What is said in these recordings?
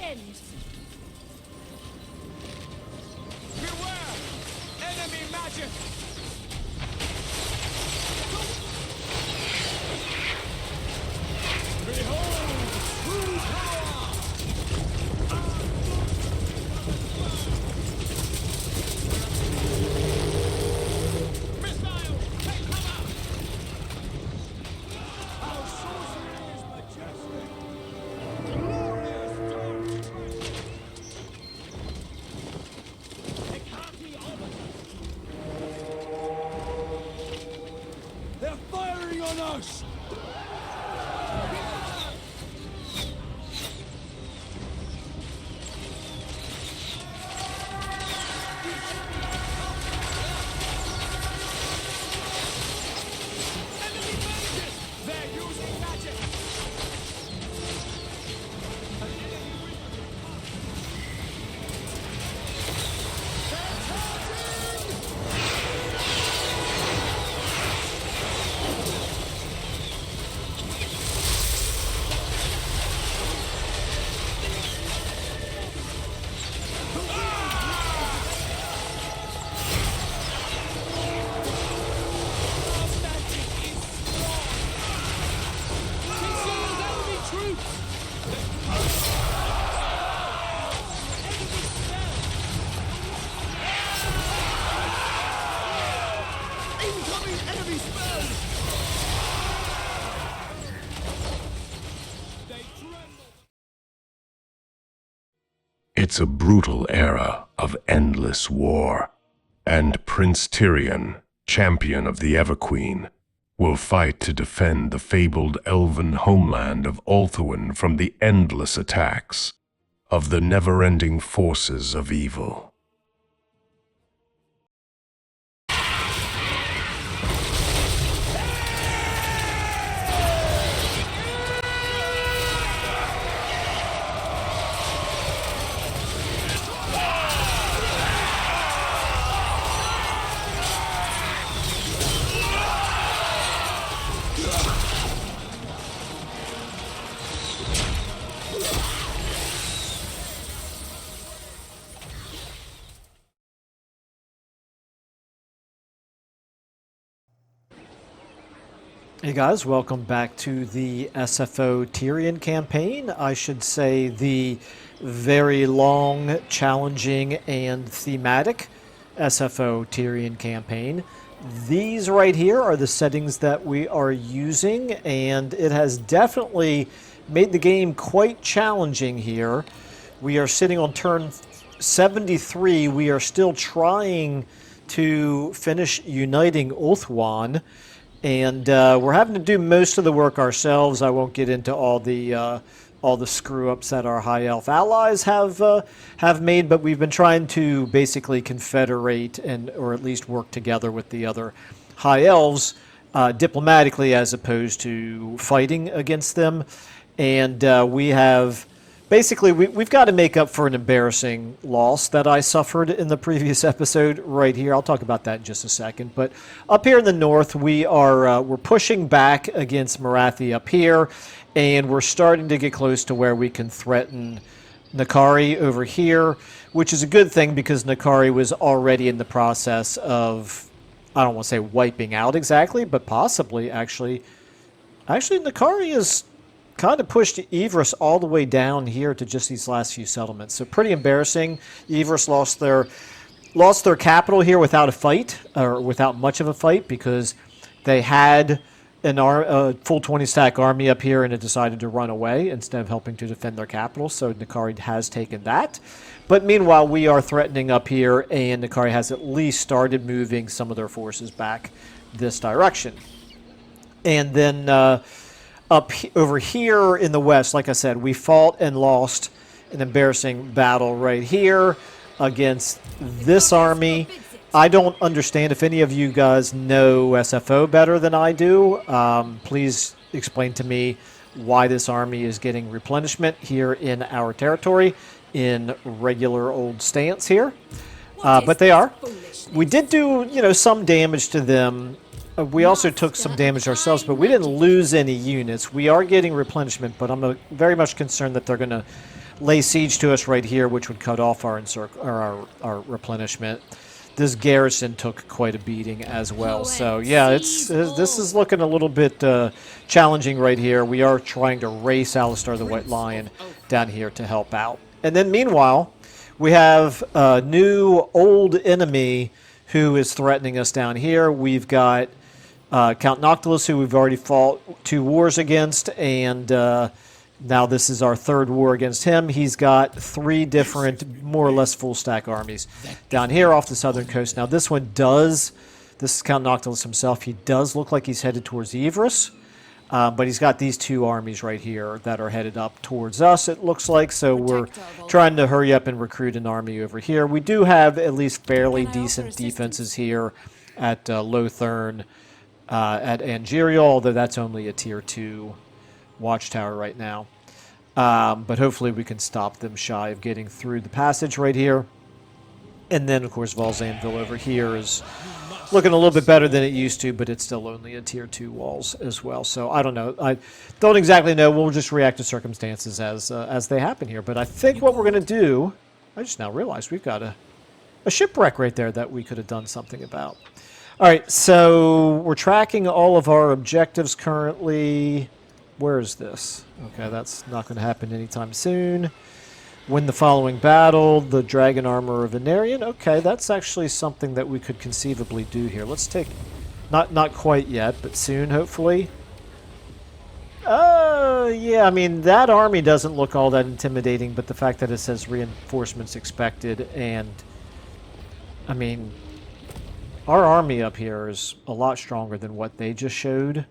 end. Beware! Enemy magic! Behold, true power! Missile! Take cover! Our sorcery is majestic! Glorious dark strength! It can't be over! They're firing on us! They're using magic! It's a brutal era of endless war, and Prince Tyrion, champion of the Everqueen, will fight to defend the fabled elven homeland of Ulthuan from the endless attacks of the never-ending forces of evil. Hey guys, welcome back to the SFO Tyrion campaign. I should say the very long, challenging, and thematic SFO Tyrion campaign. These right here are the settings that we are using, and it has definitely made the game quite challenging here. We are sitting on turn 73. We are still trying to finish uniting Ulthuan. And we're having to do most of the work ourselves. I won't get into all the screw-ups that our High Elf allies have made, but we've been trying to basically confederate or at least work together with the other High Elves diplomatically as opposed to fighting against them. And we have... Basically, we've got to make up for an embarrassing loss that I suffered in the previous episode right here. I'll talk about that in just a second. But up here in the north, we're pushing back against Marathi up here, and we're starting to get close to where we can threaten Nakari over here, which is a good thing because Nakari was already in the process of, I don't want to say wiping out exactly, but possibly actually Nakari is kind of pushed Ivris all the way down here to just these last few settlements. So pretty embarrassing. Ivris lost their capital here without a fight, or without much of a fight, because they had a full 20-stack army up here and it decided to run away instead of helping to defend their capital. So Nakari has taken that. But meanwhile, we are threatening up here, and Nakari has at least started moving some of their forces back this direction. And then... over here in the west, like I said, we fought and lost an embarrassing battle right here against this army. I don't understand. If any of you guys know SFO better than I do, please explain to me why this army is getting replenishment here in our territory in regular old stance here. But they are. We did do, some damage to them. We also took some damage ourselves, but we didn't lose any units. We are getting replenishment, but I'm very much concerned that they're going to lay siege to us right here, which would cut off our our replenishment. This garrison took quite a beating as well. So yeah, this is looking a little bit challenging right here. We are trying to race Alistar the White Lion down here to help out. And then meanwhile, we have a new old enemy who is threatening us down here. We've got Count Noctilus, who we've already fought 2 wars against, and now this is our 3rd war against him. He's got 3 different, more or less full stack armies down here off the southern coast. Now this one does, this is Count Noctilus himself, he does look like he's headed towards Ivris, but he's got these 2 armies right here that are headed up towards us, it looks like, so we're trying to hurry up and recruit an army over here. We do have at least fairly decent defenses here at Lothern, at Angeria, although that's only a tier 2 watchtower right now. But hopefully we can stop them shy of getting through the passage right here. And then, of course, Valzanville over here is looking a little bit better than it used to, but it's still only a tier 2 walls as well. So I don't know. I don't exactly know. We'll just react to circumstances as they happen here. But I think what we're going to do, I just now realized we've got a shipwreck right there that we could have done something about. All right, so we're tracking all of our objectives currently. Where is this? Okay, that's not going to happen anytime soon. Win the following battle, the Dragon Armor of Venerian. Okay, that's actually something that we could conceivably do here. Let's take, not quite yet, but soon, hopefully. Yeah, I mean, that army doesn't look all that intimidating, but the fact that it says reinforcements expected, and, I mean, our army up here is a lot stronger than what they just showed,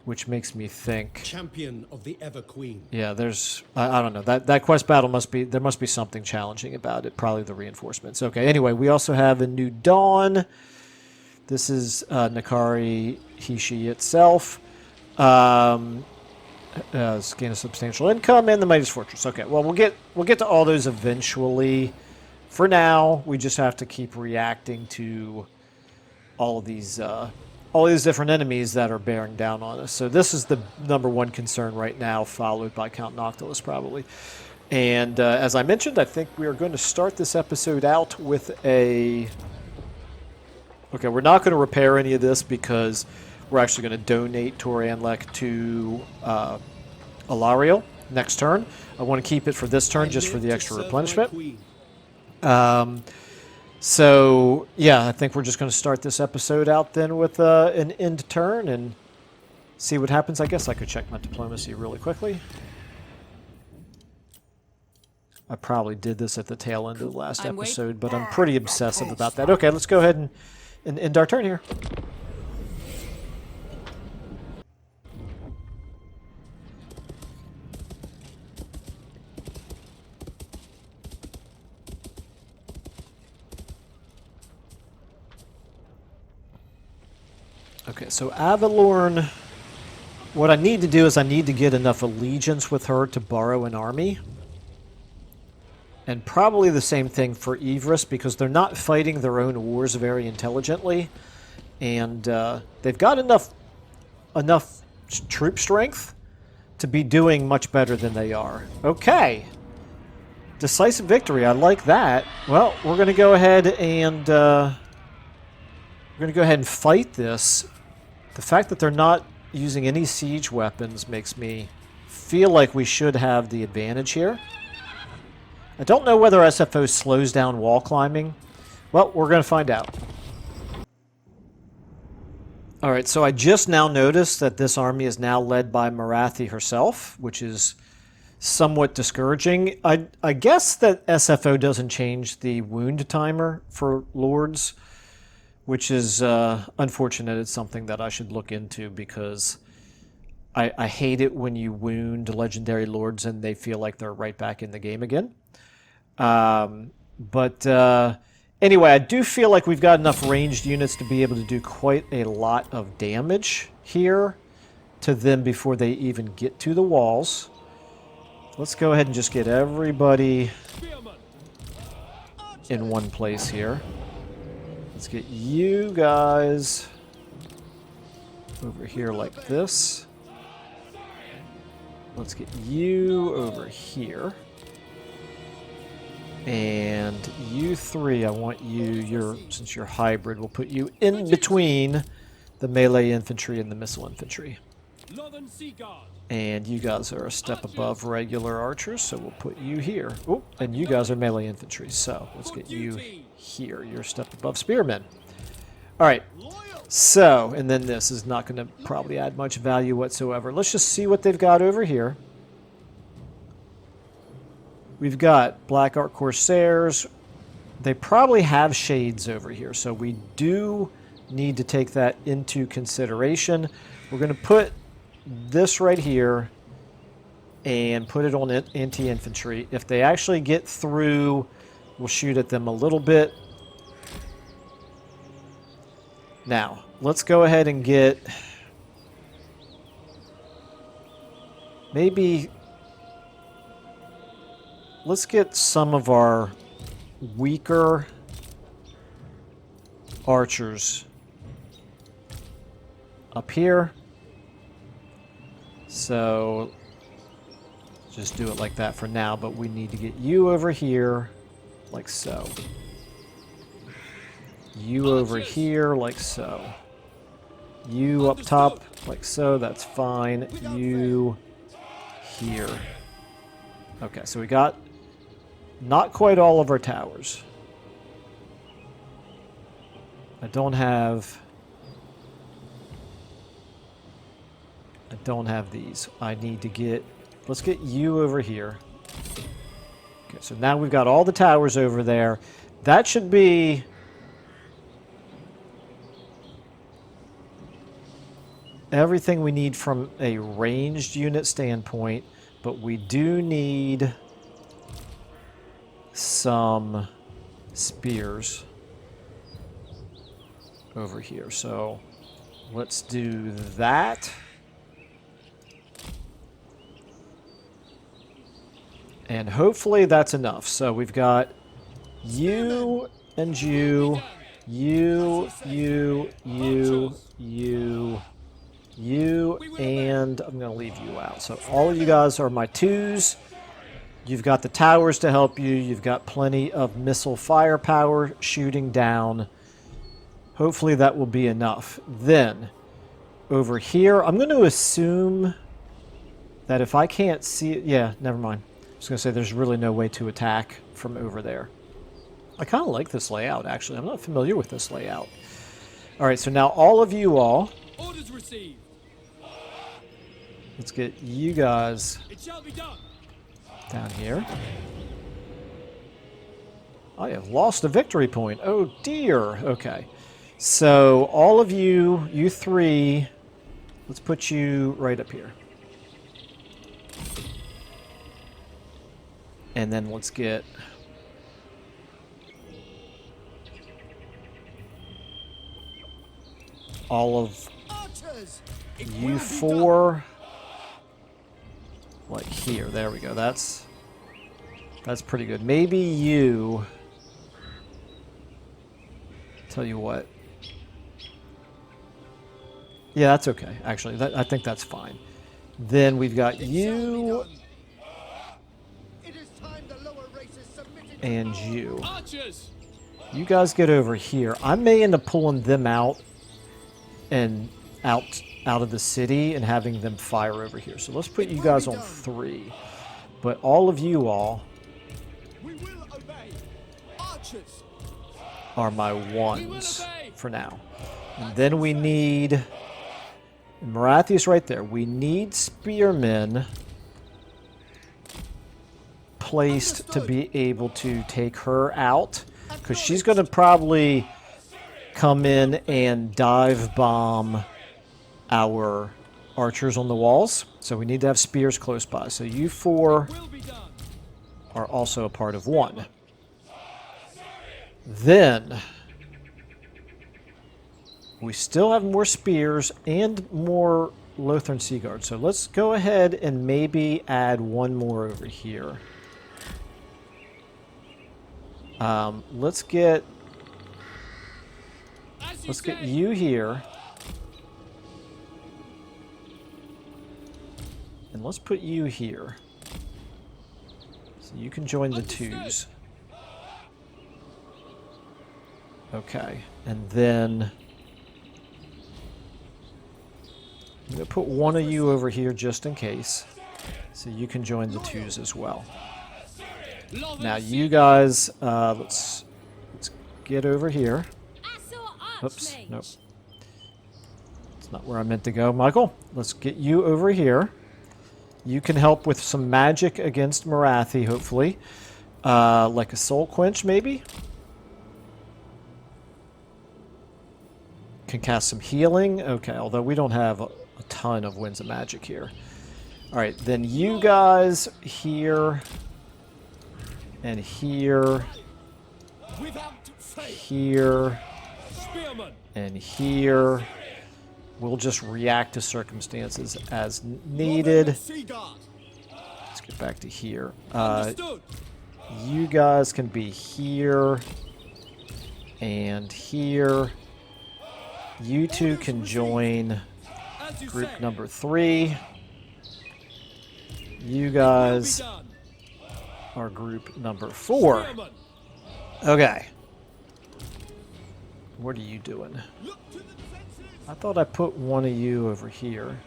which makes me think. Champion of the Ever Queen. Yeah, there's I don't know, that quest battle must be, there must be something challenging about it. Probably the reinforcements. Okay. Anyway, we also have a new Dawn. This is Nakari Hishi itself. Gain a substantial income and the Mightiest Fortress. Okay. Well, we'll get to all those eventually. For now, we just have to keep reacting to all these different enemies that are bearing down on us. So this is the #1 concern right now, followed by Count Noctilus probably. And as I mentioned, I think we are going to start this episode out with a... Okay, we're not going to repair any of this because we're actually going to donate Tor Anroc to Alariel next turn. I want to keep it for this turn just for the extra replenishment. So, yeah, I think we're just going to start this episode out then with an end turn and see what happens. I guess I could check my diplomacy really quickly. I probably did this at the tail end of the last episode, but I'm pretty obsessive about that. Okay, let's go ahead and end our turn here. Okay, so Avalorn, what I need to do is I need to get enough allegiance with her to borrow an army. And probably the same thing for Ivris, because they're not fighting their own wars very intelligently. And they've got enough troop strength to be doing much better than they are. Okay. Decisive victory, I like that. Well, we're going to go ahead and... fight this. The fact that they're not using any siege weapons makes me feel like we should have the advantage here. I don't know whether SFO slows down wall climbing. Well, we're going to find out. Alright, so I just now noticed that this army is now led by Marathi herself, which is somewhat discouraging. I guess that SFO doesn't change the wound timer for lords, which is unfortunate. It's something that I should look into because I hate it when you wound legendary lords and they feel like they're right back in the game again. Anyway, I do feel like we've got enough ranged units to be able to do quite a lot of damage here to them before they even get to the walls. Let's go ahead and just get everybody in one place here. Let's get you guys over here like this. Let's get you over here. And you three, I want you, since you're hybrid, we'll put you in between the melee infantry and the missile infantry. Northern Sea Guard. And you guys are a step above regular archers, so we'll put you here. Oh, and you guys are melee infantry, so let's get you here. You're a step above spearmen. All right, so, and then this is not going to probably add much value whatsoever. Let's just see what they've got over here. We've got Black Ark Corsairs. They probably have shades over here, so we do need to take that into consideration. We're going to put this right here and put it on anti-infantry. If they actually get through, we'll shoot at them a little bit. Now, let's go ahead and get maybe... Let's get some of our weaker archers up here. So just do it like that for now, but we need to get you over here like so. You over here like so. You up top like so, that's fine. You here. Okay, so we got not quite all of our towers. I don't have these. I need to get, let's get you over here. Okay, so now we've got all the towers over there. That should be everything we need from a ranged unit standpoint, but we do need some spears over here. So let's do that. And hopefully that's enough. So we've got you and you, and I'm going to leave you out. So all of you guys are my twos. You've got the towers to help you. You've got plenty of missile firepower shooting down. Hopefully that will be enough. Then, over here, I'm going to assume that if I can't see it... Yeah, never mind. I was going to say there's really no way to attack from over there. I kind of like this layout, actually. I'm not familiar with this layout. All right, so now all of you all... Orders received. Let's get you guys It shall be done. down here. I have lost a victory point. Oh, dear. Okay. So, all of you, you three, let's put you right up here. And then let's get... all of Archers. you four... like here. There we go. That's pretty good. Maybe you... Tell you what. Yeah, that's okay. Actually, I think that's fine. Then we've got you and you. Archers. You guys get over here. I may end up pulling them out and out of the city and having them fire over here. So let's put you guys on 3. But all of you all We will obey. Archers. are my 1s for now. And then we need... Marathi's right there. We need spearmen placed to be able to take her out, because she's going to probably come in and dive bomb our archers on the walls. So we need to have spears close by. So you 4 Will be done. are also a part of 1. Then we still have more spears and more Lothern Sea Guards. So let's go ahead and maybe add 1 more over here. Let's get you here. And let's put you here. So you can join the 2s. Okay, and then I'm going to put one of you over here just in case, so you can join the twos as well. Now you guys, let's get over here. Oops, nope. It's not where I meant to go. Michael, let's get you over here. You can help with some magic against Marathi, hopefully. Like a soul quench, maybe? Can cast some healing. Okay, although we don't have a ton of winds of magic here. Alright, then you guys here and here, here, and here. We'll just react to circumstances as needed. Let's get back to here. You guys can be here and here. You two can join group number 3. You guys are group number 4. Okay. What are you doing? I thought I put one of you over here.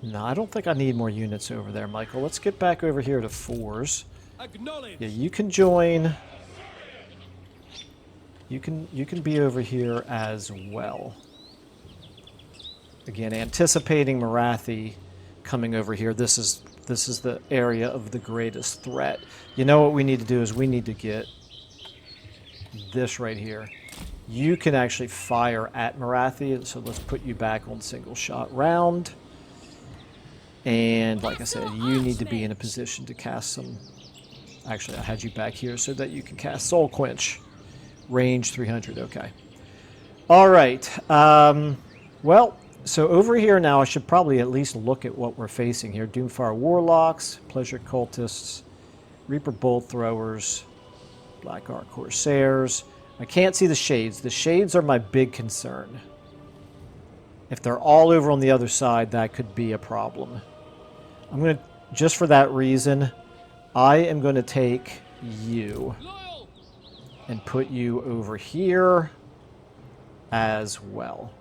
No, I don't think I need more units over there, Michael. Let's get back over here to 4s. Yeah, you can join. You can be over here as well. Again, anticipating Marathi coming over here. This is the area of the greatest threat. You know what we need to do is we need to get this right here. You can actually fire at Marathi, so let's put you back on single shot round. And like I said, you need to be in a position to cast some... Actually, I had you back here so that you can cast Soul Quench. Range 300, okay. Alright, well, so over here now I should probably at least look at what we're facing here. Doomfire Warlocks, Pleasure Cultists, Reaper Bolt Throwers, Black Ark Corsairs. I can't see the Shades. The Shades are my big concern. If they're all over on the other side, that could be a problem. I'm going to, just for that reason, I am going to take you and put you over here as well.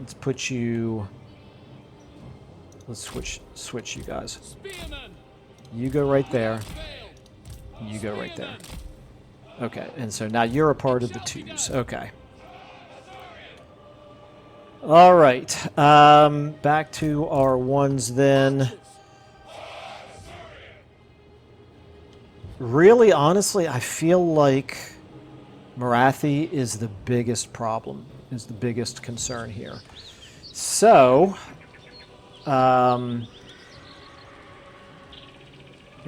Let's put you... Let's switch you guys. You go right there. You go right there. Okay, and so now you're a part of the 2s. Okay. All right. Back to our 1s then. Really, honestly, I feel like Marathi is the biggest problem, is the biggest concern here. So, I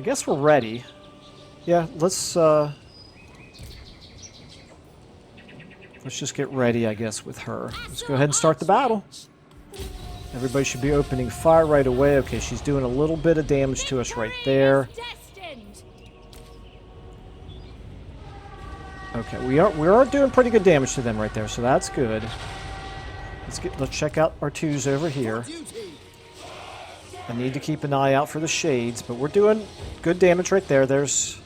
guess we're ready. Yeah, let's just get ready, I guess, with her. Let's go ahead and start the battle. Everybody should be opening fire right away. Okay, she's doing a little bit of damage to us right there. Okay, we are doing pretty good damage to them right there, so that's good. Let's check out our 2s over here. I need to keep an eye out for the Shades, but we're doing good damage right there. There's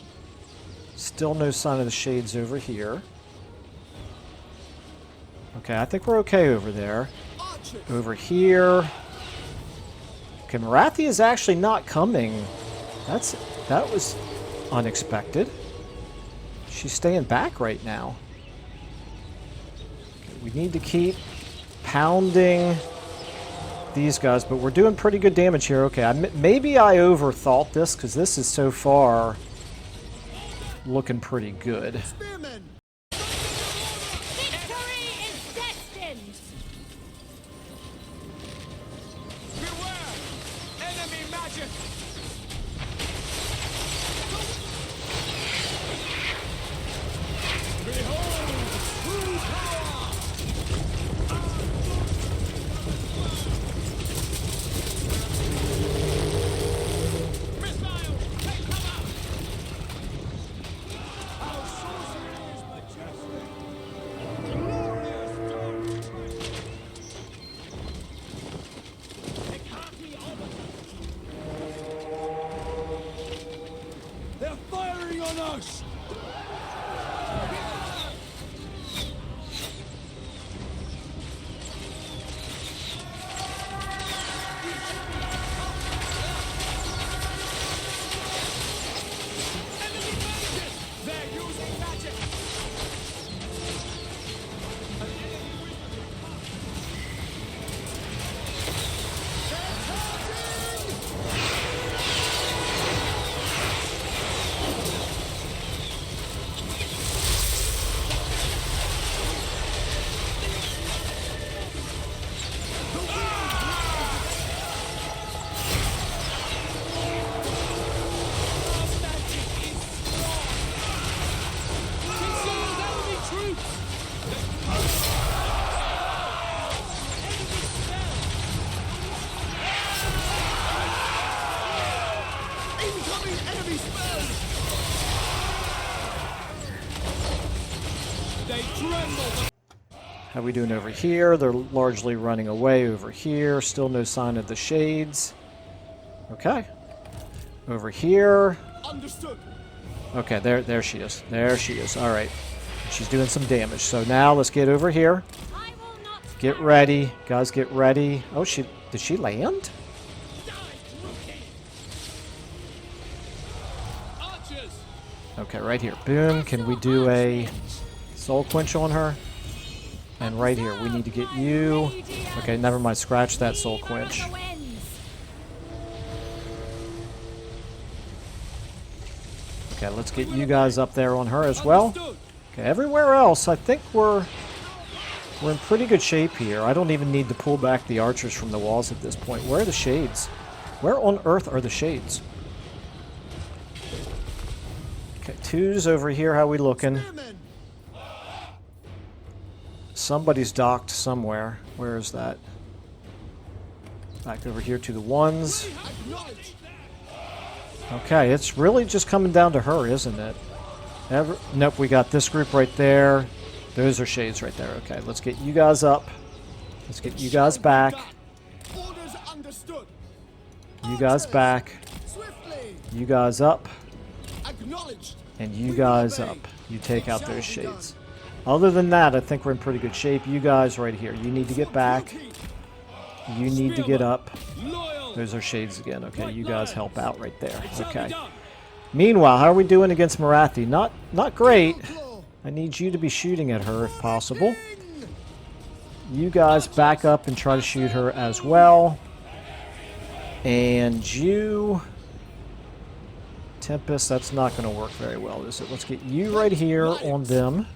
still no sign of the Shades over here. Okay, I think we're okay over there. Over here. Okay, Marathi is actually not coming. That was unexpected. She's staying back right now. Okay, we need to keep pounding these guys, but we're doing pretty good damage here. Okay, maybe I overthought this, because this is so far looking pretty good. Rush! They're using magic! Incoming enemy spells! They tremble! How we doing over here? They're largely running away over here. Still no sign of the shades. Okay. Over here. Understood! Okay, there she is. There she is. All right. She's doing some damage. So now let's get over here. Get ready. Guys, get ready. Oh, did she land? Archers! Okay, right here. Boom. Can we do a soul quench on her? And right here, we need to get you. Okay, never mind. Scratch that soul quench. Okay, let's get you guys up there on her as well. Okay, everywhere else, I think we're in pretty good shape here. I don't even need to pull back the archers from the walls at this point. Where are the shades? Where on earth are the shades? Okay, twos over here. How we looking? Somebody's docked somewhere. Where is that? Back over here to the ones. Okay, it's really just coming down to her, isn't it? Nope, we got this group right there. Those are shades right there. Okay, let's get you guys up. Let's get you guys back. Orders understood. You guys back. Swiftly. You guys up. Acknowledged. And you guys up. You take out those shades. Other than that, I think we're in pretty good shape. You guys right here. You need to get back. You need to get up. Those are shades again. Okay, you guys help out right there. Okay. Meanwhile, how are we doing against Marathi? Not great. I need you to be shooting at her if possible. You guys back up and try to shoot her as well. And you... Tempest, that's not going to work very well, is it? Let's get you right here on them.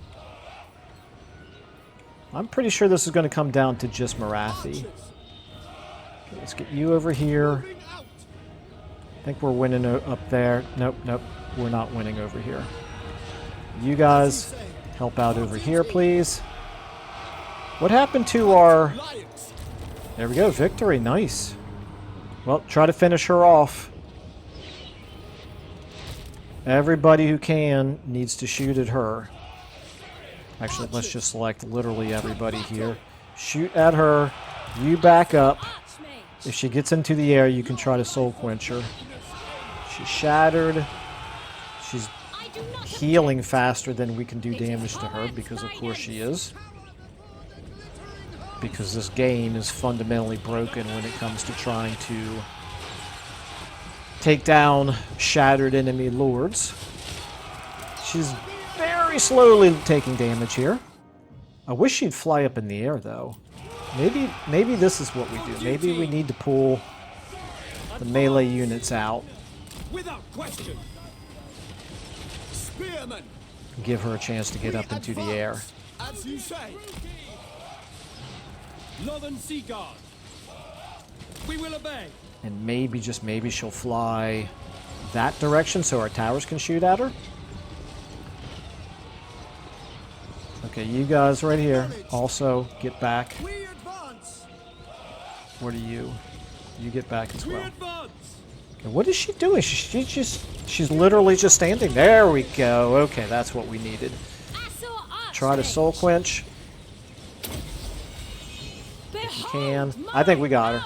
I'm pretty sure this is going to come down to just Marathi. Okay, let's get you over here. I think we're winning up there. Nope, we're not winning over here. You guys help out over here, please. What happened to our... There we go, victory, nice. Well, try to finish her off. Everybody who can needs to shoot at her. Actually, let's just select literally everybody here. Shoot at her. You back up. If she gets into the air, you can try to soul quench her. She's shattered. She's healing faster than we can do damage to her, because of course she is. Because this game is fundamentally broken when it comes to trying to take down shattered enemy lords. She's very slowly taking damage here. I wish she'd fly up in the air, though. Maybe this is what we do. Maybe we need to pull the melee units out. Without question. Spearman. Give her a chance to get up into the air. As you say. Northern Sea Guard. We will obey. And maybe, just maybe, she'll fly that direction so our towers can shoot at her. Okay, you guys right here. Also, get back. We advance. What are you? You get back as We well. advance. Okay, what is she doing? She's literally just standing. There we go. Okay, that's what we needed. Try to soul quench. If you can. I think we got her.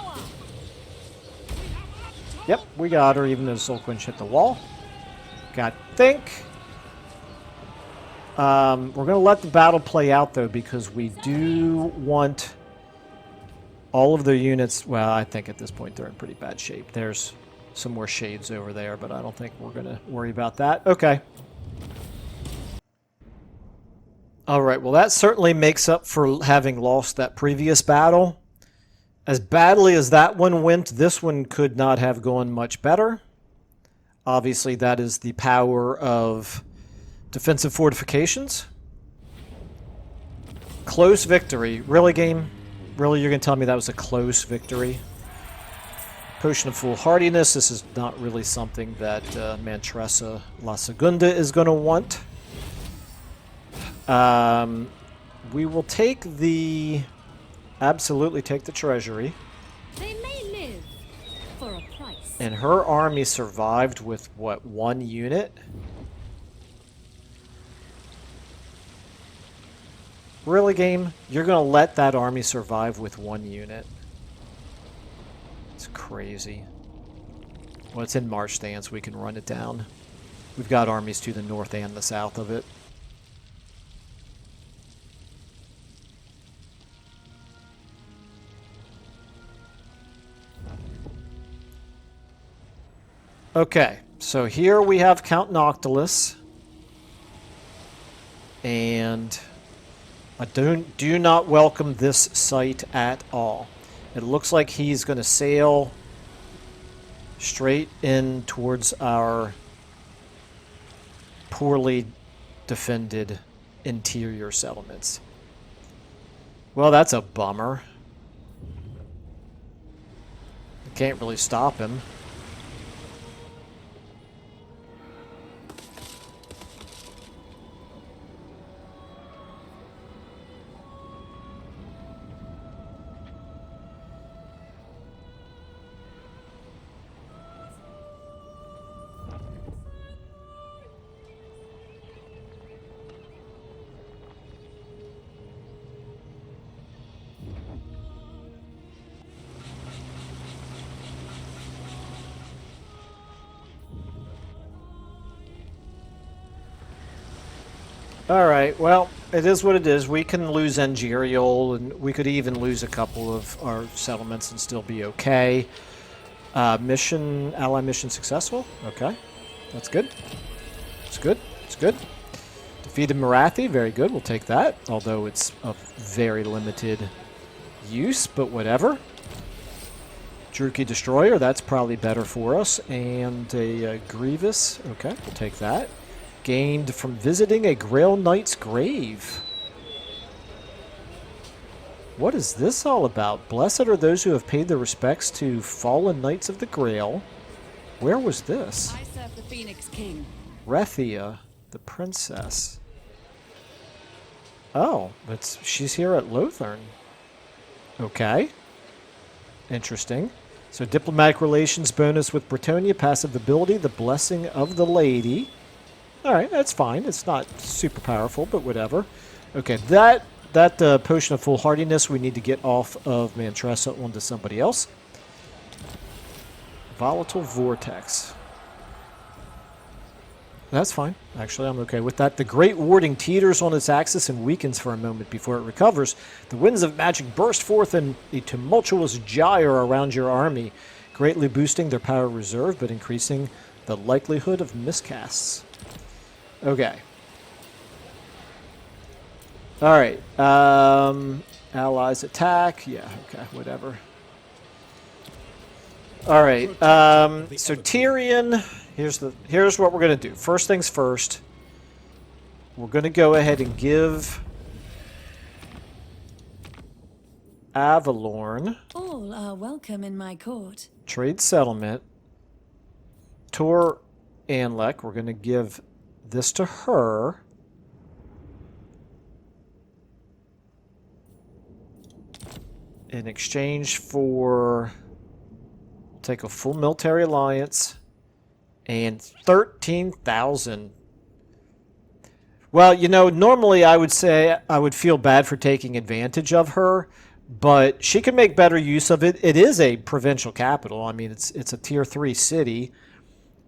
Yep, we got her, even though the soul quench hit the wall. Okay, I think We're going to let the battle play out, though, because we do want all of their units. Well, I think at this point they're in pretty bad shape. There's some more shades over there, but I don't think we're going to worry about that. Okay. All right, well, that certainly makes up for having lost that previous battle. As badly as that one went, this one could not have gone much better. Obviously, that is the power of defensive fortifications. Close victory. Really, game? Really, you're going to tell me that was a close victory? Potion of Foolhardiness. This is not really something that Mantressa La Segunda is going to want. We will take the... Absolutely take the treasury. They may live for a price. And her army survived with, what, 1 unit? Really, game? You're going to let that army survive with 1 unit? It's crazy. Well, it's in March stance. We can run it down. We've got armies to the north and the south of it. Okay, so here we have Count Noctilus. And I do not welcome this sight at all. It looks like he's going to sail straight in towards our poorly defended interior settlements. Well, that's a bummer. Can't really stop him. Alright, well, it is what it is. We can lose Engerial, and we could even lose a couple of our settlements and still be okay. Ally mission successful. Okay, that's good. It's good. It's good. Defeated Marathi, very good. We'll take that, although it's of very limited use, but whatever. Druki Destroyer, that's probably better for us. And a Grievous, okay, we'll take that. Gained from visiting a Grail Knight's grave. What is this all about? Blessed are those who have paid their respects to fallen knights of the Grail. Where was this? I serve the Phoenix King. Rethia, the princess. Oh, she's here at Lothern. Okay. Interesting. So diplomatic relations bonus with Bretonia, passive ability, the blessing of the lady. Alright, that's fine. It's not super powerful, but whatever. Okay, that Potion of Foolhardiness we need to get off of Mantressa onto somebody else. Volatile Vortex. That's fine. Actually, I'm okay with that. The Great Warding teeters on its axis and weakens for a moment before it recovers. The winds of magic burst forth in a tumultuous gyre around your army, greatly boosting their power reserve, but increasing the likelihood of miscasts. Okay. Alright. Allies attack. Yeah, okay, whatever. Alright. So Tyrion, here's what we're going to do. First things first. We're going to go ahead and give Avalorn All are welcome in my court. trade settlement. Tor Anroc, we're going to give this to her. In exchange for take a full military alliance and 13,000. Well, you know, normally I would say I would feel bad for taking advantage of her, but she can make better use of it. It is a provincial capital. I mean, it's a tier 3 city.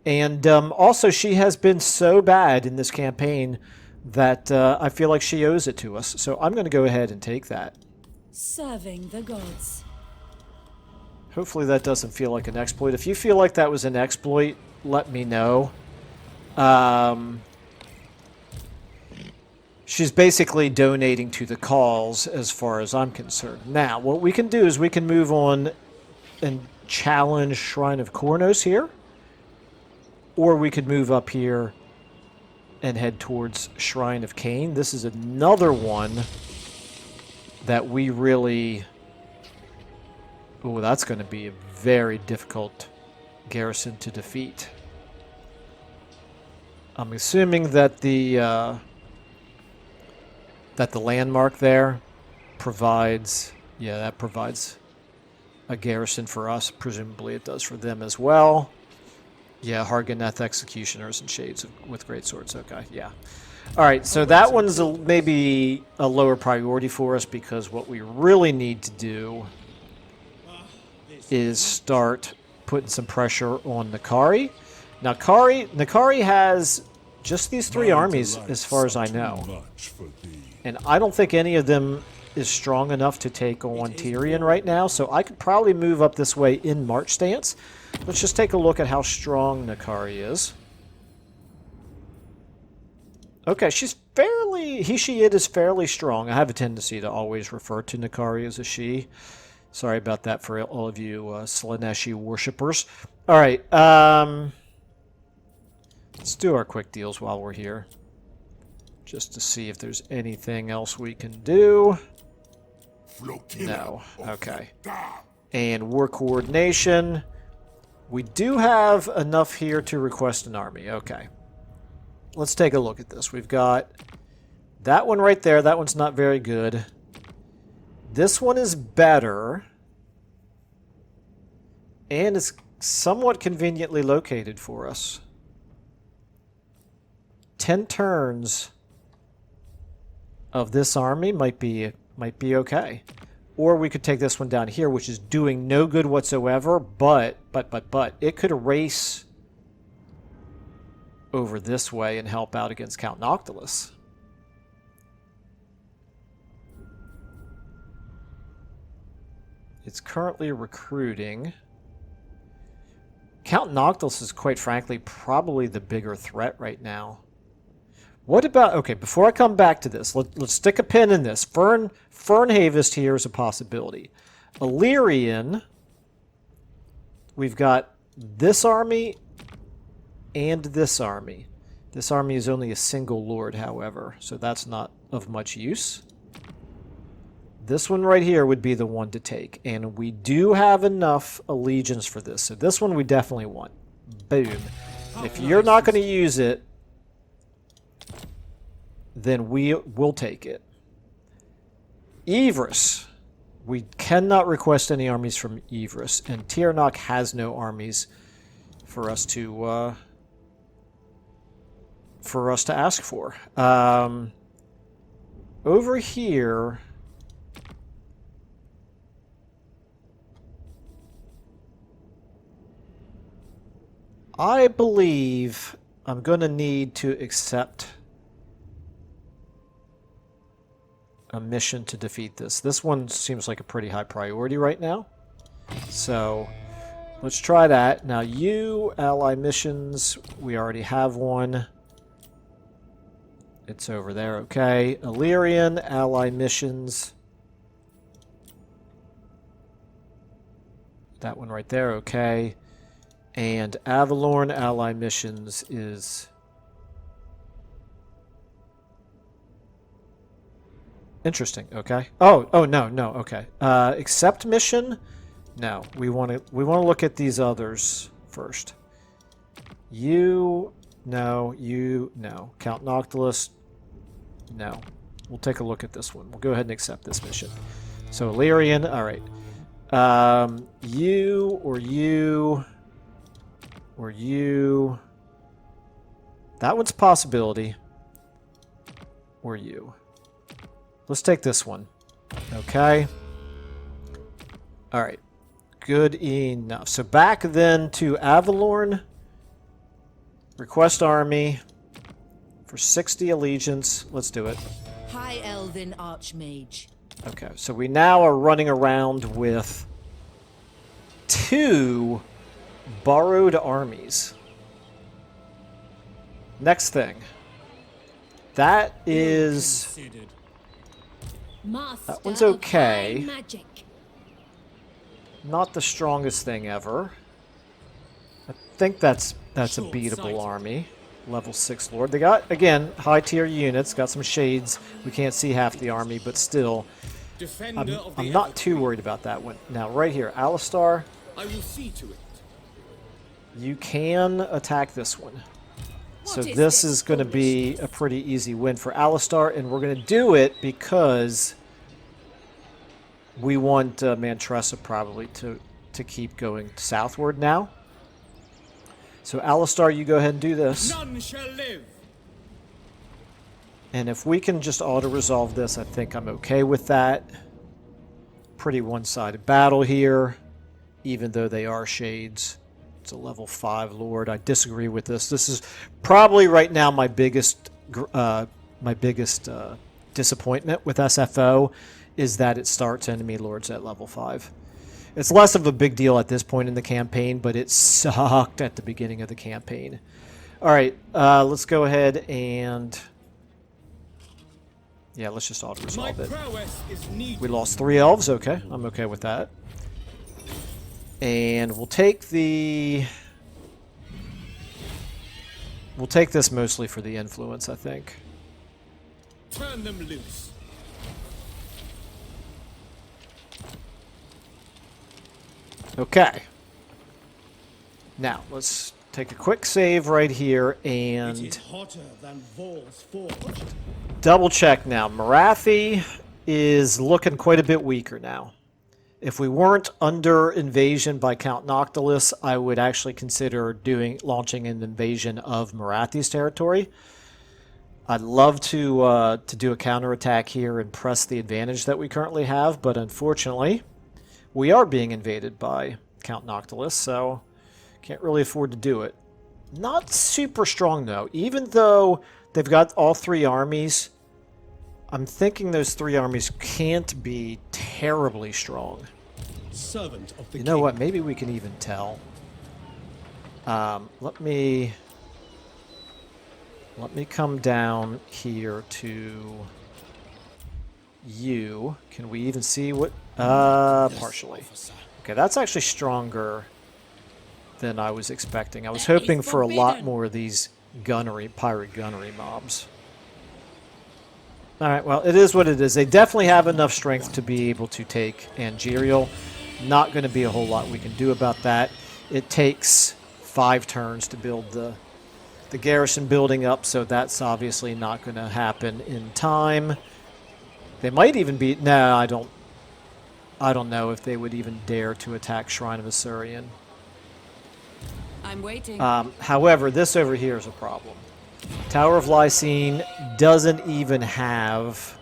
And also, she has been so bad in this campaign that I feel like she owes it to us. So I'm going to go ahead and take that. Serving the gods. Hopefully that doesn't feel like an exploit. If you feel like that was an exploit, let me know. She's basically donating to the cause as far as I'm concerned. Now, what we can do is we can move on and challenge Shrine of Kornos here. Or we could move up here and head towards Shrine of Cain. This is another one that we really... Oh, that's going to be a very difficult garrison to defeat. I'm assuming that the landmark there provides... Yeah, that provides a garrison for us. Presumably it does for them as well. Yeah, Harganeth Executioners and Shades with Great Swords. Okay, yeah. All right, so that one's maybe a lower priority for us because what we really need to do is start putting some pressure on Nakari. Now, Nakari has just these 3 armies as far as I know. And I don't think any of them is strong enough to take on Tyrion right now, so I could probably move up this way in March stance. Let's just take a look at how strong Nakari is. Okay, she's fairly... He/she/it is fairly strong. I have a tendency to always refer to Nakari as a she. Sorry about that for all of you Slaneshi worshippers. Alright, let's do our quick deals while we're here. Just to see if there's anything else we can do. No. Okay. And war coordination. We do have enough here to request an army. Okay. Let's take a look at this. We've got that one right there. That one's not very good. This one is better. And it's somewhat conveniently located for us. 10 turns of this army might be okay. Or we could take this one down here, which is doing no good whatsoever, but it could erase over this way and help out against Count Noctilus. It's currently recruiting. Count Noctilus is, quite frankly, probably the bigger threat right now. What about... Okay, before I come back to this, let's stick a pin in this. Fernhavest here is a possibility. Illyrian, we've got this army and this army. This army is only a single lord, however, so that's not of much use. This one right here would be the one to take, and we do have enough allegiance for this, so this one we definitely want. Boom. If you're not going to use it, then we will take it. Ivris. We cannot request any armies from Ivris, and Tirnoch has no armies for us to ask for. Over here, I believe I'm going to need to accept a mission to defeat this. This one seems like a pretty high priority right now. So let's try that. Now you, ally missions, we already have one. It's over there, okay. Illyrian, ally missions. That one right there, okay. And Avalorn, ally missions is... Interesting. Okay. Oh, no, okay. Accept mission? No. We want to look at these others first. You, no. You, no. Count Noctilus, no. We'll take a look at this one. We'll go ahead and accept this mission. So Illyrian, all right. You or you or you. That one's a possibility. Or you. Let's take this one. Okay. Alright. Good enough. So back then to Avalorn. Request army. For 60 allegiance, let's do it. High Elven Archmage. Okay, so we now are running around with 2 borrowed armies. Next thing. That is... Master That one's of okay. high magic. Not the strongest thing ever. I think that's a beatable army. Level 6 Lord. They got, again, high tier units. Got some shades. We can't see half the army, but still. I'm not too worried about that one. Now, right here, Alistar. I will see to it. You can attack this one. So What is this this is going to be a pretty easy win for Alistar, and we're going to do it because we want Mantressa probably to keep going southward now. So Alistar, you go ahead and do this. None shall live. And if we can just auto-resolve this, I think I'm okay with that. Pretty one-sided battle here, even though they are shades. It's a level 5 Lord. I disagree with this. This is probably right now my biggest disappointment with SFO is that it starts enemy lords at level 5. It's less of a big deal at this point in the campaign, but it sucked at the beginning of the campaign. All right, let's go ahead and... Yeah, let's just auto-resolve it. We lost 3 elves. Okay, I'm okay with that. And we'll take the... We'll take this mostly for the influence, I think. Turn them loose. Okay. Now, let's take a quick save right here It and is hotter than Vol's forged. double check now. Marathi is looking quite a bit weaker now. If we weren't under invasion by Count Noctilus, I would actually consider launching an invasion of Marathi's territory. I'd love to do a counterattack here and press the advantage that we currently have, but unfortunately, we are being invaded by Count Noctilus, so can't really afford to do it. Not super strong, though. Even though they've got all 3 armies, I'm thinking those 3 armies can't be terribly strong. Servant of the You know king. what? Maybe we can even tell. Let me come down here to you. Can we even see what? Partially. Okay, that's actually stronger than I was expecting. I was hoping for a lot more of these pirate gunnery mobs. Alright, well, it is what it is. They definitely have enough strength to be able to take Angerial. Not going to be a whole lot we can do about that. It takes 5 turns to build the garrison building up, so that's obviously not going to happen in time. They might even be... No, I don't know if they would even dare to attack Shrine of Assyrian. I'm waiting. However, this over here is a problem. Tower of Lysine doesn't even have...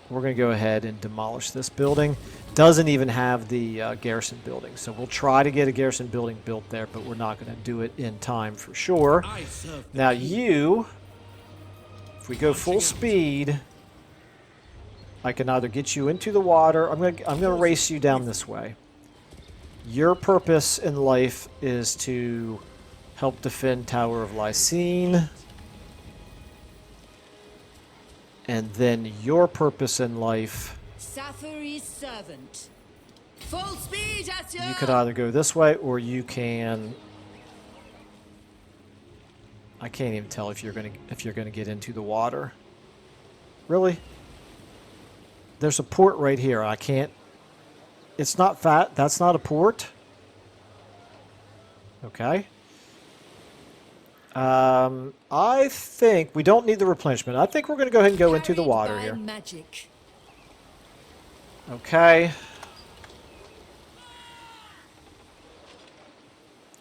We're going to go ahead and demolish this building. Doesn't even have the garrison building. So we'll try to get a garrison building built there, but we're not going to do it in time for sure. Now you, if we go full speed, I can either get you into the water. I'm going to race you down this way. Your purpose in life is to help defend Tower of Lysine. And then your purpose in life... Safary's servant. Full speed, Asya! You could either go this way, or you can... I can't even tell if you're gonna get into the water. Really? There's a port right here. I can't... It's not fat. That's not a port. Okay. I think we don't need the replenishment. I think we're going to go ahead and go into the water here. Magic. Okay.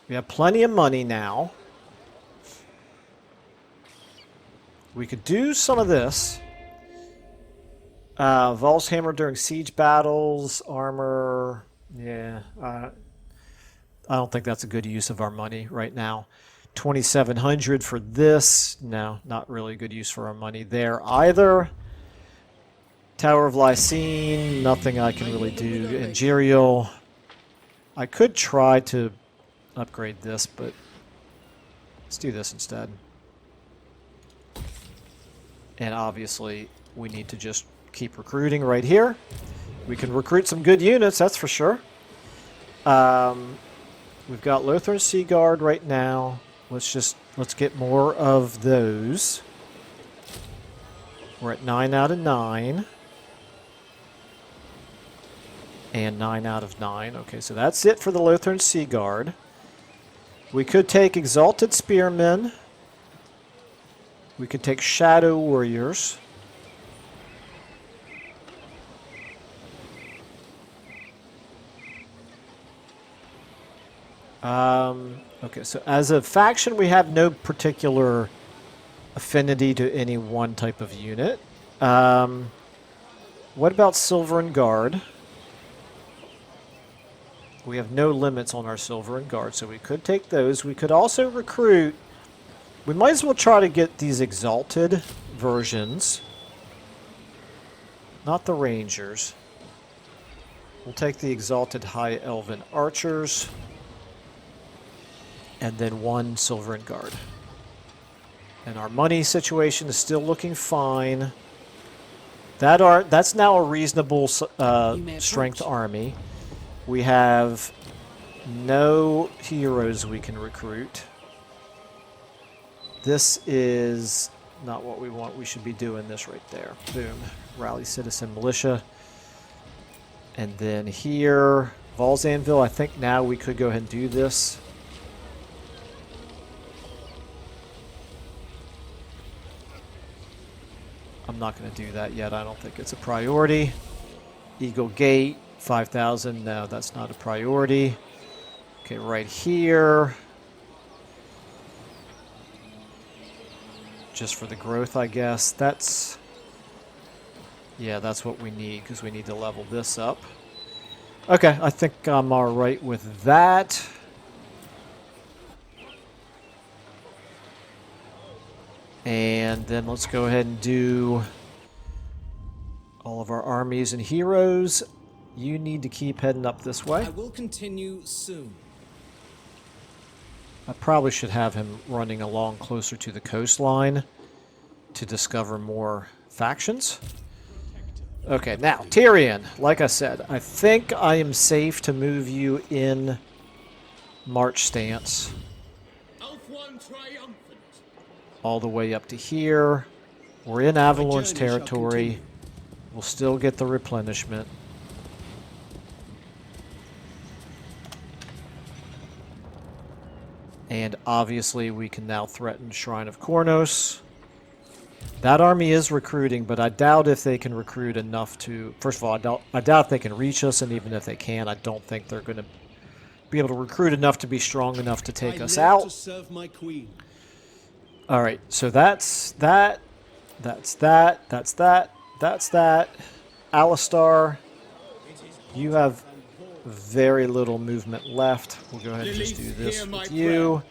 We have plenty of money now. We could do some of this. Vol's hammer during siege battles, armor. Yeah, I don't think that's a good use of our money right now. 2,700 for this. No, not really good use for our money there either. Tower of Lysine, nothing I can really do. Ingerial. I could try to upgrade this, but let's do this instead. And obviously, we need to just keep recruiting right here. We can recruit some good units, that's for sure. We've got Lothern Sea Guard right now. Let's get more of those. We're at 9 out of 9. And 9 out of 9. Okay, so that's it for the Lothern Sea Guard. We could take Exalted Spearmen. We could take Shadow Warriors. Okay, so as a faction, we have no particular affinity to any one type of unit. What about Silverin Guard? We have no limits on our Silverin Guard, so we could take those. We could also recruit... We might as well try to get these Exalted versions. Not the Rangers. We'll take the Exalted High Elven Archers. And then 1 Silverin Guard. And our money situation is still looking fine. That's now a reasonable strength army. We have no heroes we can recruit. This is not what we want. We should be doing this right there. Boom. Rally Citizen Militia. And then here, Valzanville, I think now we could go ahead and do this. I'm not going to do that yet. I don't think it's a priority. Eagle Gate, 5,000. No, that's not a priority. Okay, right here. Just for the growth, I guess. That's... Yeah, that's what we need, because we need to level this up. Okay, I think I'm all right with that. And then let's go ahead and do all of our armies and heroes. You need to keep heading up this way. I will continue soon. I probably should have him running along closer to the coastline to discover more factions. Okay, now, Tyrion, like I said, I think I am safe to move you in march stance. All the way up to here. We're in Avalor's territory. We'll still get the replenishment. And obviously we can now threaten Shrine of Kornos. That army is recruiting, but I doubt if they can recruit enough to... First of all, I doubt they can reach us, and even if they can, I don't think they're going to be able to recruit enough to be strong enough to take us out. To serve my queen. All right, so that's that. That's that. That's that. That's that. Alistar, you have very little movement left. We'll go ahead and just do this with you.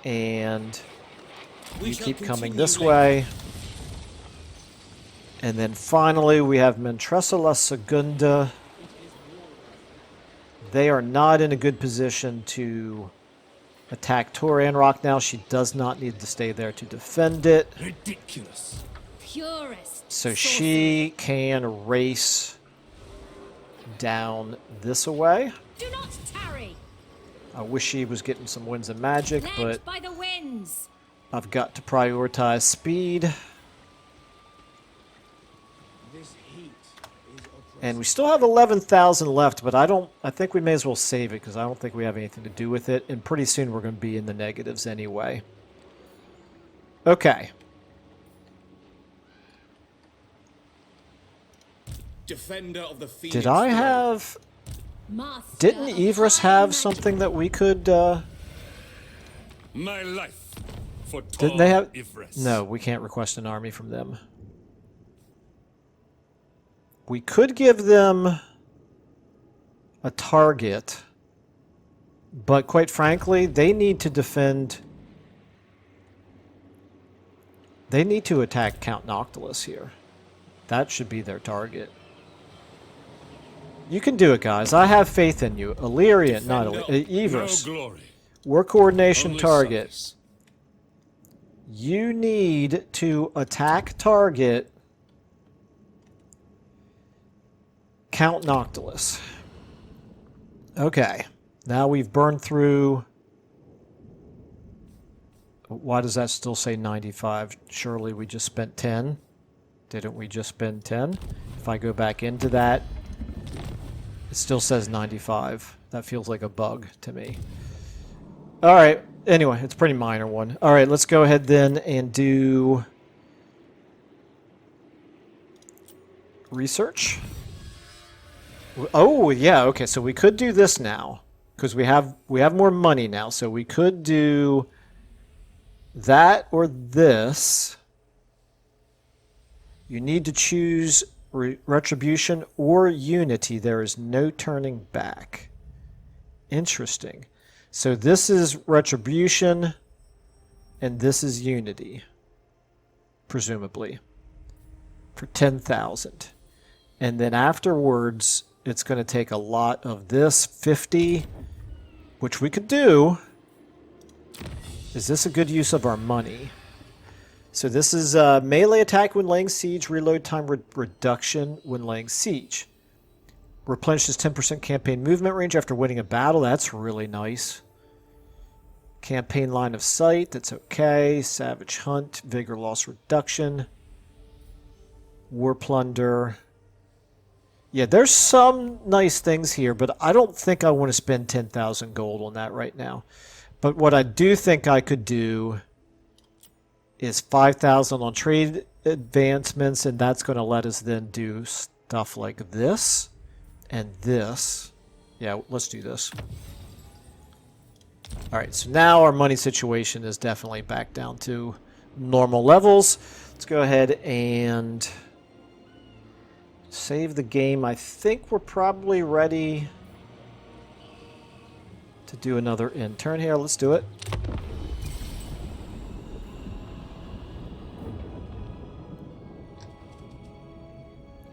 And you keep coming this way. And then finally, we have Mentressa La Segunda. They are not in a good position to attack Tor Anroc now. She does not need to stay there to defend it. Ridiculous. Purest. So she can race down this way. Do not tarry. I wish she was getting some winds of magic, Led but by the winds. I've got to prioritize speed. And we still have 11,000 left, but I think we may as well save it because I don't think we have anything to do with it. And pretty soon we're going to be in the negatives anyway. Okay. Defender of the Phoenix. Did I have... Master Didn't of Ivris high have magic. something that we could... My life for Tor Didn't they have... Ivris. No, we can't request an army from them. We could give them a target, but quite frankly, they need to defend They need to attack Count Noctilus here. That should be their target. You can do it, guys. I have faith in you. Illyrian, not Evers. No glory. War coordination Only target. service. You need to attack target Count Noctilus. Okay. Now we've burned through... Why does that still say 95? Surely we just spent 10. Didn't we just spend 10? If I go back into that, it still says 95. That feels like a bug to me. Alright, anyway, it's a pretty minor one. Alright, let's go ahead then and do research. Oh, yeah, okay, so we could do this now. Because we have more money now, so we could do that or this. You need to choose retribution or unity. There is no turning back. Interesting. So this is retribution and this is unity, presumably, for 10,000. And then afterwards, it's going to take a lot of this, 50, which we could do. Is this a good use of our money? So this is melee attack when laying siege, reload time reduction when laying siege. Replenishes 10% campaign movement range after winning a battle. That's really nice. Campaign line of sight. That's okay. Savage hunt. Vigor loss reduction. War plunder. Yeah, there's some nice things here, but I don't think I want to spend 10,000 gold on that right now. But what I do think I could do is 5,000 on trade advancements, and that's going to let us then do stuff like this and this. Yeah, let's do this. All right, so now our money situation is definitely back down to normal levels. Let's go ahead and save the game. I think we're probably ready to do another intern here. Let's do it.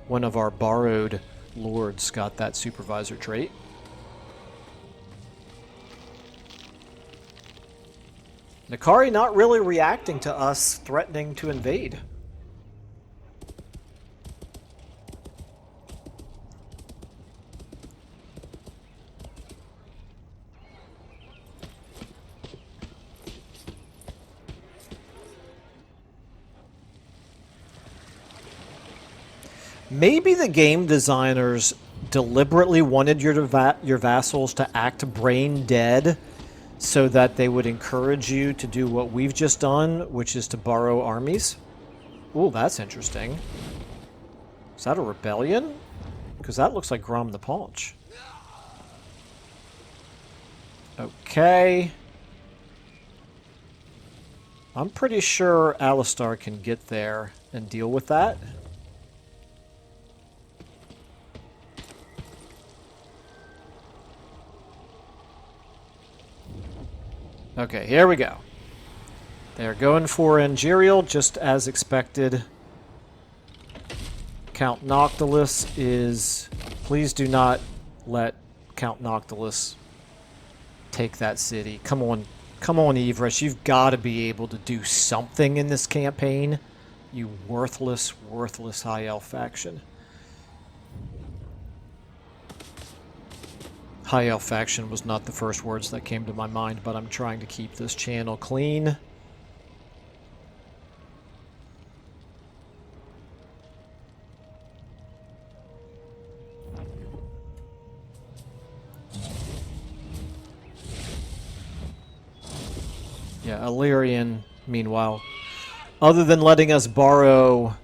One of our borrowed lords got that supervisor trait. Nakari not really reacting to us threatening to invade. Maybe the game designers deliberately wanted your vassals to act brain dead so that they would encourage you to do what we've just done, which is to borrow armies. Ooh, that's interesting. Is that a rebellion? Because that looks like Grom the Paunch. Okay. I'm pretty sure Alistar can get there and deal with that. Okay, here we go. They're going for Angerial, just as expected. Count Noctilus is... Please do not let Count Noctilus take that city. Come on. Come on, Evresh. You've got to be able to do something in this campaign. You worthless, worthless High Elf faction. High Elf faction was not the first words that came to my mind, but I'm trying to keep this channel clean. Yeah, Illyrian, meanwhile, other than letting us borrow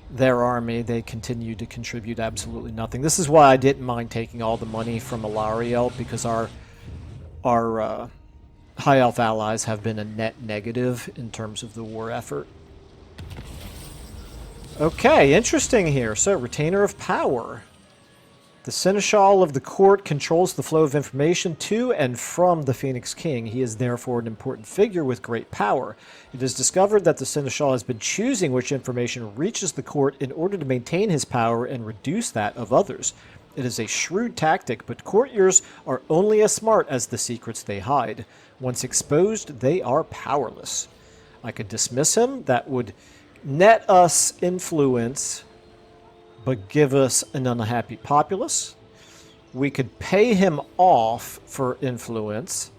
their army, they continue to contribute absolutely nothing. This is why I didn't mind taking all the money from Alariel, because our High Elf allies have been a net negative in terms of the war effort. Okay, interesting here. So, Retainer of Power. The Seneschal of the court controls the flow of information to and from the Phoenix King. He is therefore an important figure with great power. It is discovered that the Seneschal has been choosing which information reaches the court in order to maintain his power and reduce that of others. It is a shrewd tactic, but courtiers are only as smart as the secrets they hide. Once exposed, they are powerless. I could dismiss him. That would net us influence, but give us an unhappy populace. We could pay him off for influence.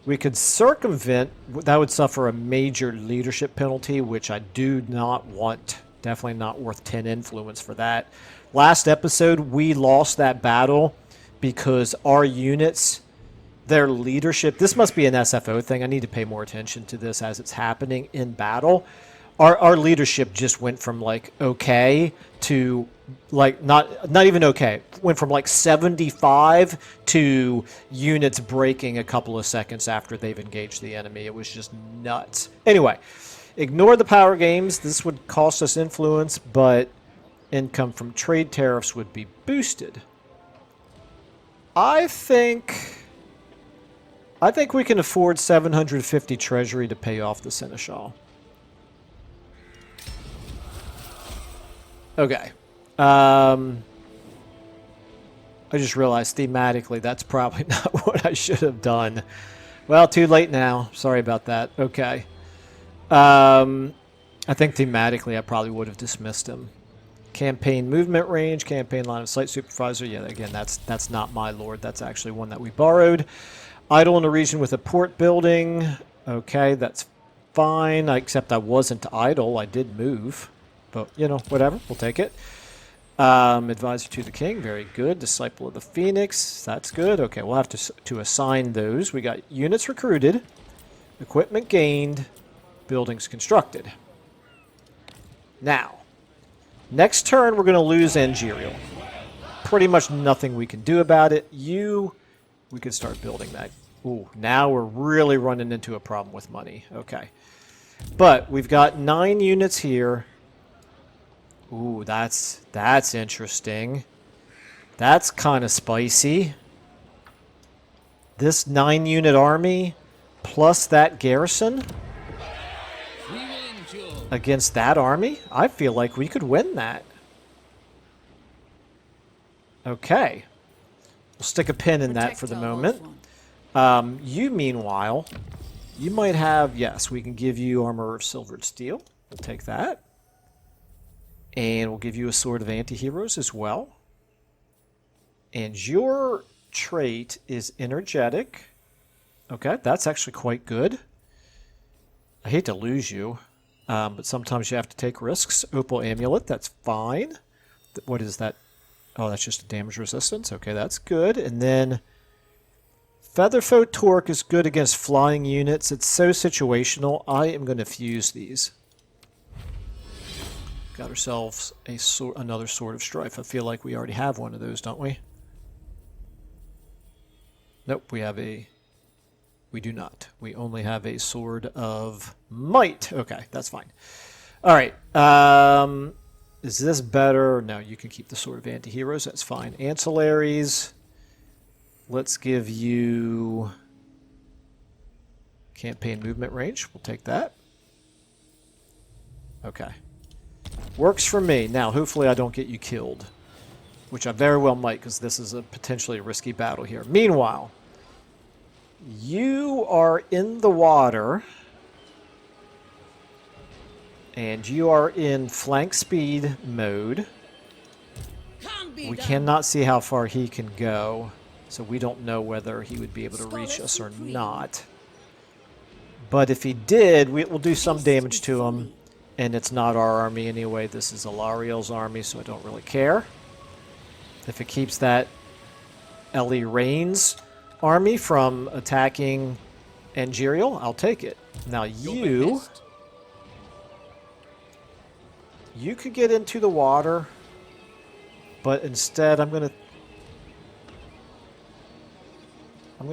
We could circumvent. That would suffer a major leadership penalty, which I do not want. Definitely not worth 10 influence for that. Last episode, we lost that battle because our units, their leadership, this must be an SFO thing. I need to pay more attention to this as it's happening in battle. Our leadership just went from like okay to like not even okay. Went from like 75 to units breaking a couple of seconds after they've engaged the enemy. It was just nuts. Anyway, ignore the power games. This would cost us influence, but income from trade tariffs would be boosted. I think we can afford 750 treasury to pay off the Seneschal. Okay. I just realized thematically that's probably not what I should have done. Well, too late now. Sorry about that. Okay. I think thematically I probably would have dismissed him. Campaign movement range, campaign line of sight supervisor. Yeah, again, that's not my lord. That's actually one that we borrowed. Idle in a region with a port building. Okay, that's fine. Except I wasn't idle. I did move. But, you know, whatever. We'll take it. Advisor to the king. Very good. Disciple of the Phoenix. That's good. Okay, we'll have to assign those. We got units recruited. Equipment gained. Buildings constructed. Now, next turn we're going to lose Angerial. Pretty much nothing we can do about it. We could start building that. Ooh, now we're really running into a problem with money. Okay. But we've got 9 units here. Ooh, that's interesting. That's kind of spicy. This 9-unit army plus that garrison against that army? I feel like we could win that. Okay. We'll stick a pin in that for the moment. You, meanwhile, you might have... Yes, we can give you armor of silvered steel. We'll take that. And we'll give you a sword of anti-heroes as well. And your trait is energetic. Okay, that's actually quite good. I hate to lose you, but sometimes you have to take risks. Opal Amulet, that's fine. What is that? Oh, that's just a damage resistance. Okay, that's good. And then Featherfoe Torque is good against flying units. It's so situational. I am going to fuse these. Got ourselves another Sword of Strife. I feel like we already have one of those, don't we? Nope, we do not. We only have a Sword of Might. Okay, that's fine. All right. Is this better? No, you can keep the Sword of Anti-Heroes. That's fine. Ancillaries. Let's give you campaign movement range. We'll take that. Okay. Works for me. Now, hopefully I don't get you killed, which I very well might, because this is a potentially risky battle here. Meanwhile, you are in the water, and you are in flank speed mode. We cannot see how far he can go, so we don't know whether he would be able to reach us or not. But if he did, we'll do some damage to him. And it's not our army anyway. This is Alariel's army, so I don't really care. If it keeps that Ellie Rain's army from attacking Angerial, I'll take it. Now you could get into the water, but instead I'm gonna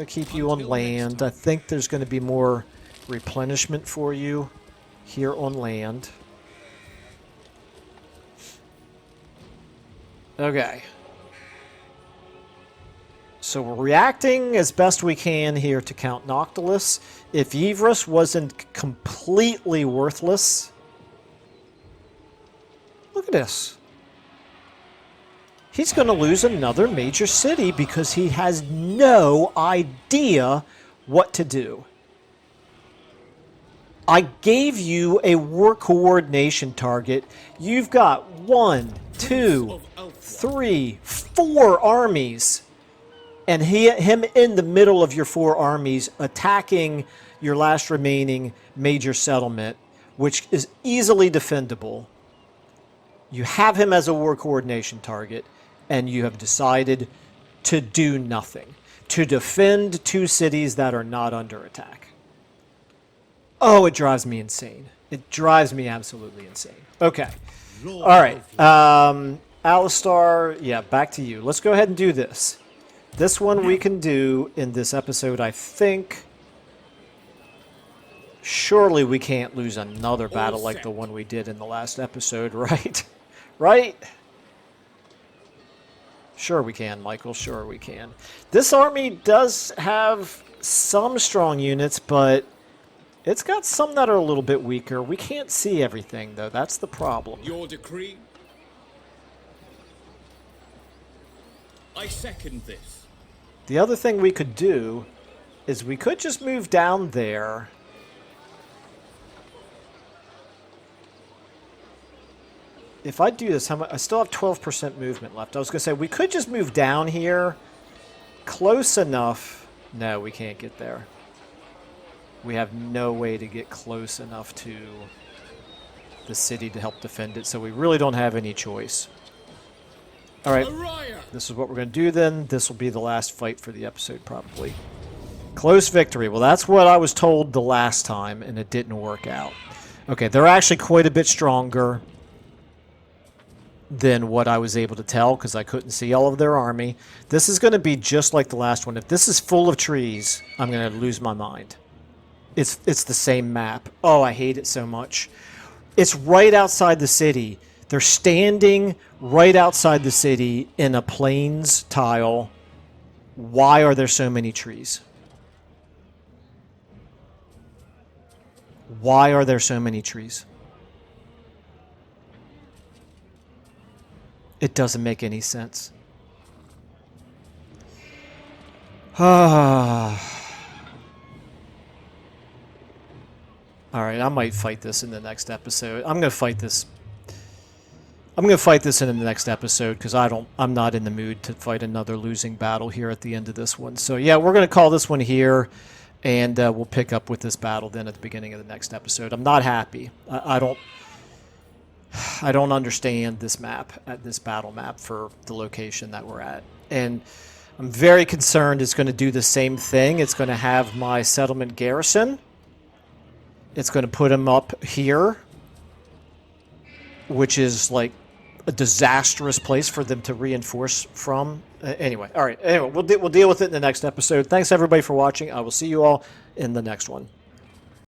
keep you on land. I think there's going to be more replenishment for you here on land. Okay. So we're reacting as best we can here to Count Noctilus. If Yvrus wasn't completely worthless... Look at this. He's going to lose another major city because he has no idea what to do. I gave you a war coordination target. You've got 1, 2, 3, 4 armies. And him in the middle of your 4 armies attacking your last remaining major settlement, which is easily defendable. You have him as a war coordination target, and you have decided to do nothing. To defend 2 cities that are not under attack. Oh, it drives me insane. It drives me absolutely insane. Okay. All right. Alistar, yeah, back to you. Let's go ahead and do this. This one we can do in this episode, I think. Surely we can't lose another battle like the one we did in the last episode, right? Right? Sure we can, Michael. Sure we can. This army does have some strong units, but it's got some that are a little bit weaker. We can't see everything, though. That's the problem. Your decree? I second this. The other thing we could do is we could just move down there. If I do this, I still have 12% movement left. I was going to say, we could just move down here close enough. No, we can't get there. We have no way to get close enough to the city to help defend it, so we really don't have any choice. All right, this is what we're going to do then. This will be the last fight for the episode, probably. Close victory. Well, that's what I was told the last time, and it didn't work out. Okay, they're actually quite a bit stronger than what I was able to tell because I couldn't see all of their army. This is going to be just like the last one. If this is full of trees, I'm going to lose my mind. It's the same map. Oh, I hate it so much. It's right outside the city. They're standing right outside the city in a plains tile. Why are there so many trees? Why are there so many trees? It doesn't make any sense. Alright, I might fight this in the next episode. I'm going to fight this. I'm going to fight this in the next episode because I'm not in the mood to fight another losing battle here at the end of this one. So yeah, we're going to call this one here, and we'll pick up with this battle then at the beginning of the next episode. I'm not happy. I don't understand this map, this battle map for the location that we're at. And I'm very concerned it's going to do the same thing. It's going to have my settlement garrison. It's going to put them up here, which is like a disastrous place for them to reinforce from. Anyway, all right. Anyway, we'll deal with it in the next episode. Thanks, everybody, for watching. I will see you all in the next one.